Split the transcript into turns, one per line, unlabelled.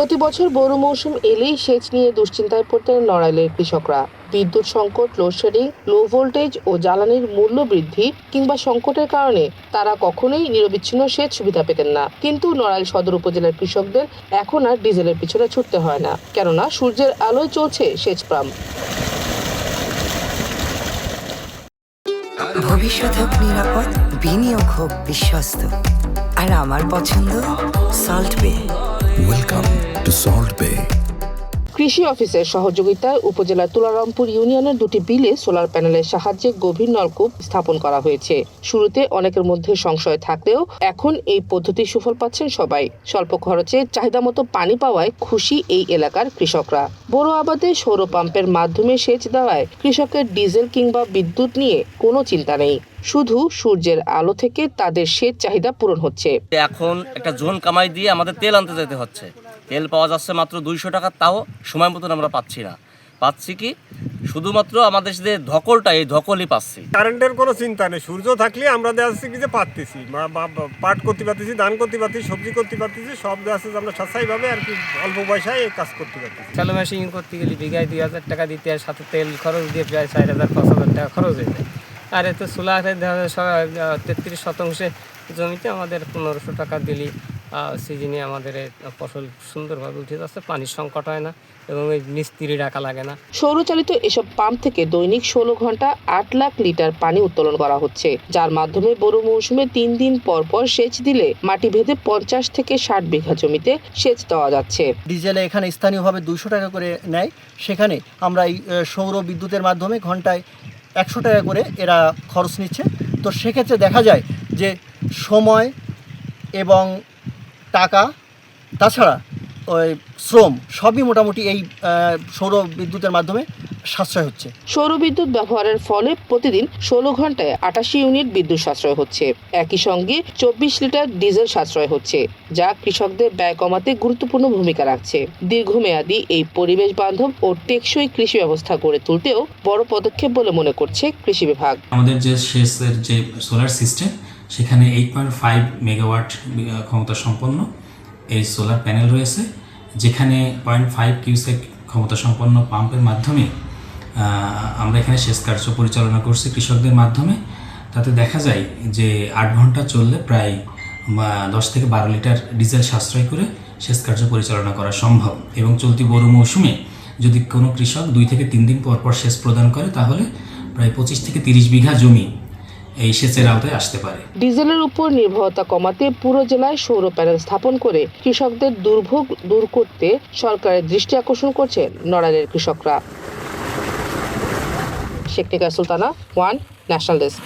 প্রতি বছর বোরো মৌসুম এলেই সেচ নিয়ে দুশ্চিন্তায় পড়তেন নড়াইলের কৃষকরা। বিদ্যুৎ সংকট, লোডশেডিং, লো ভোল্টেজ ও জ্বালানির মূল্য বৃদ্ধি কিংবা সংকটের কারণে তারা কখনোই নিরবিচ্ছিন্ন সেচ সুবিধা পেতেন না। কিন্তু নড়াইল সদর উপজেলার কৃষকদের এখন আর ডিজেলের পিছনে ছুটতে হয় না, কেননা সূর্যের আলোয় চলছে সেচ পাম্প।
ভবিষ্যৎ হোক নিরাপদ, বিনিয়োগ হোক বিশ্বস্ত, আর আমার পছন্দ সল্ট বে।
ওয়েলকাম টু সল্ট বে।
কৃষি অফিসের সহযোগিতায় উপজেলার তুলারামপুর ইউনিয়নের দুটি বিলে সোলার প্যানেলের সাহায্যে গভীর নলকূপ স্থাপন করা হয়েছে। শুরুতে অনেকের মধ্যে সংশয় থাকলেও এখন এই পদ্ধতির সুফল পাচ্ছেন সবাই। স্বল্প খরচে চাহিদা মতো পানি পাওয়ায় খুশি এই এলাকার কৃষকরা। বোরো আবাদে সৌর পাম্পের মাধ্যমে সেচ দেওয়ায় কৃষকের ডিজেল কিংবা বিদ্যুৎ নিয়ে কোনো চিন্তা নেই। শুধু সূর্যের আলো থেকে তাদের সেচ চাহিদা পূরণ হচ্ছে।
এখন একটা জোন কামাই দিয়ে আমাদের তেল আনতে যেতে হচ্ছে। তেল পাওয়া যাচ্ছে মাত্র 200 টাকা, তাও সময় মতন আমরা পাচ্ছি কি শুধুমাত্র আমাদের যে ধকলটা, এই ধকলই পাচ্ছি।
কারেন্টের কোনো চিন্তা নেই, সূর্য থাকলে আমরা দেখাচ্ছি কি যে পাচ্ছি, পাট করতে পারতেছি, ধান করতে পারতেছি, সবজি করতে পারতেছি, সব দেখাচ্ছে যে আমরা স্বেচ্ছাইভাবে আর কি অল্প পয়সায় এই কাজ করতে পারতেছি।
শ্যালো মেশিন করতে গেলে বিঘায় 2000 টাকা দিতে, আর সাথে তেল খরচ দিয়ে প্রায় 4000-5000 টাকা খরচ হয়ে যায়। আর এতে সোলারে 33% জমিতে আমাদের 1500 টাকা দিলে সিজনে আমাদের ফসল সুন্দরভাবে উঠে যাচ্ছে, পানির সংকট হয় না এবং এই মিস্ত্রি ডাকা লাগে না।
সৌরচালিত এসব পাম্প থেকে দৈনিক 16 ঘন্টা 8 লাখ লিটার পানি উত্তোলন করা হচ্ছে, যার মাধ্যমে বোরো মৌসুমে 3 দিন পর পর সেচ দিলে মাটি ভেদে 50 থেকে 60 বিঘা জমিতে সেচ দেওয়া যাচ্ছে।
ডিজেলে এখানে স্থানীয়ভাবে 200 টাকা করে নেয়, সেখানে আমরা এই সৌর বিদ্যুতের মাধ্যমে ঘন্টায় 100 টাকা করে এরা খরচ নিচ্ছে। তো সেক্ষেত্রে দেখা যায় যে সময় এবং টাকা, তাছাড়া ওই শ্রম, সবই মোটামুটি এই সৌর বিদ্যুতের মাধ্যমে সাশ্রয় হচ্ছে।
সৌর বিদ্যুৎ ব্যবহারের ফলে প্রতিদিন 16 ঘন্টায় 88 ইউনিট বিদ্যুৎ সাশ্রয় হচ্ছে। একই সঙ্গে 24 লিটার ডিজেল সাশ্রয় হচ্ছে, যা কৃষকদের ব্যয় কমাতে গুরুত্বপূর্ণ ভূমিকা রাখছে। দীর্ঘমেয়াদী এই পরিবেশ বান্ধব ও টেকসই কৃষি ব্যবস্থা গড়ে তুলতেও বড় পদক্ষেপ বলে মনে করছে কৃষি বিভাগ।
আমাদের যে সেচের যে সোলার সিস্টেম, সেখানে 8.5 মেগাওয়াট ক্ষমতা সম্পন্ন এই সোলার প্যানেল রয়েছে, যেখানে 0.5 কিউসেক ক্ষমতা সম্পন্ন পাম্পের মাধ্যমে আমরা এখানে সেচ কার্য পরিচালনা করছি কৃষকদের মাধ্যমে। তাতে দেখা যায় যে 8 ঘন্টা চললে প্রায় 10 থেকে 12 লিটার ডিজেল সাশ্রয় করে সেচ কার্য পরিচালনা করা সম্ভব। এবং চলতি বোরো মৌসুমে যদি কোনো কৃষক 2 থেকে 3 দিন পর পর সেচ প্রদান করে, তাহলে প্রায় 25 থেকে 30 বিঘা জমি এই সেচের আওতায় আসতে পারে।
ডিজেলের উপর নির্ভরতা কমাতে পুরো জেলায় সৌর প্যানেল স্থাপন করে কৃষকদের দুর্ভোগ দূর করতে সরকারের দৃষ্টি আকর্ষণ করছে নড়াইলের কৃষকরা। Sheikh Nikar Sultana, one national desk.